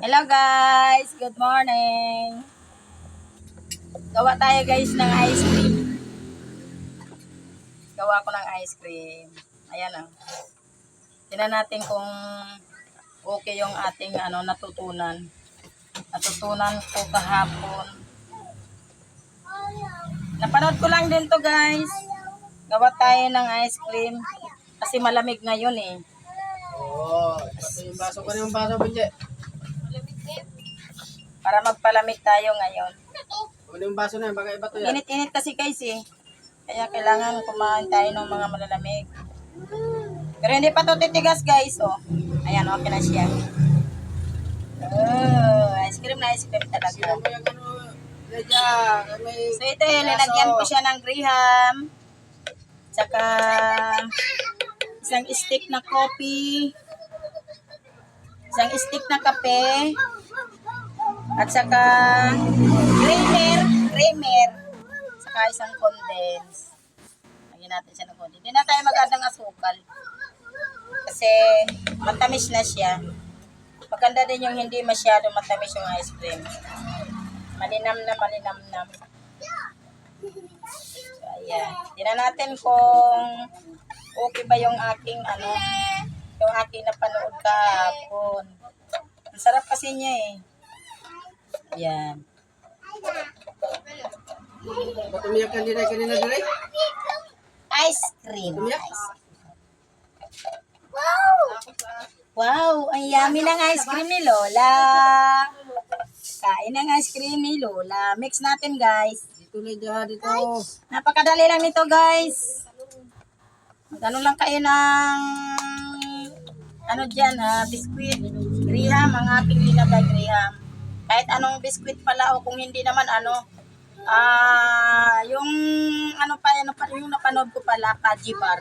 Hello guys, good morning. Gawa tayo guys ng ice cream. Gawa ko ng ice cream. Ayan ah. Tingnan natin kung okay yung ating natutunan. Natutunan ko kahapon. Napanood ko lang din to guys. Gawa tayo ng ice cream kasi malamig ngayon eh. Oo, ito yung baso ko na yung baso, Bunje. Para magpalamig tayo ngayon. Ano yung baso na yan, baka iba to yan. Init-init kasi guys eh. Kaya kailangan kumain tayo ng mga malalamig. Pero hindi pa to titigas guys oh. Ayan, okay na siya. Oh, ice cream na ice cream talaga. Sino mo yung Lydia, may... So ito eh, linagyan ko siya ng graham. Tsaka isang stick na coffee. Isang stick na kape. At saka creamer. Saka isang condense. Lagyan natin siya ng condense. Hindi na tayo mag-add ng asukal. Kasi matamis na siya. Maganda din yung hindi masyado matamis yung ice cream. Malinam na. So, ayan. Tingnan natin kung okay ba yung aking yung aking napanood kahapon. Ang sarap kasi niya eh. Ayan. Ba't umiyak ka kanina dire? Ice cream. Umiyak? Wow, ang yummy ng ice cream ni Lola. Kain ng ice cream ni Lola. Mix natin guys. Dito Lydia, dito. Napakadali lang nito guys. Magano lang kayo ng dyan biskuit. Graham, ang aking linagay graham. Kahit anong biskuit pala o kung hindi naman yung yung napanood ko pala, Paji bar.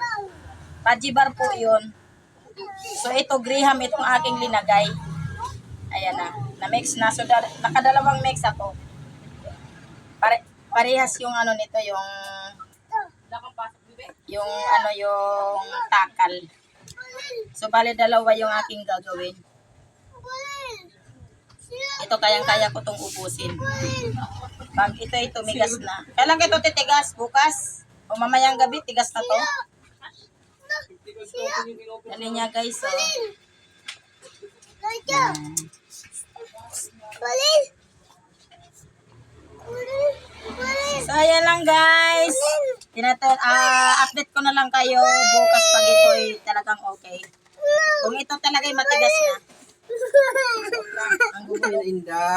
Paji bar po yun. So ito graham, itong aking linagay. Ayan na, na-mix na. So nakadalawang mix ako. Parehas yung nito, yung takal. So bali dalawa yung aking gagawin. Ito kayang-kaya ko tong ubusin. Pag ito tumigas na. Kailan ito titigas? Bukas? O mamayang gabi, tigas na to? Dali niya guys, oh. So ayan lang guys. Update ko na lang kayo bukas pag ito'y talagang okay. Kung ito talaga matigas na. Ang gumawa na inda.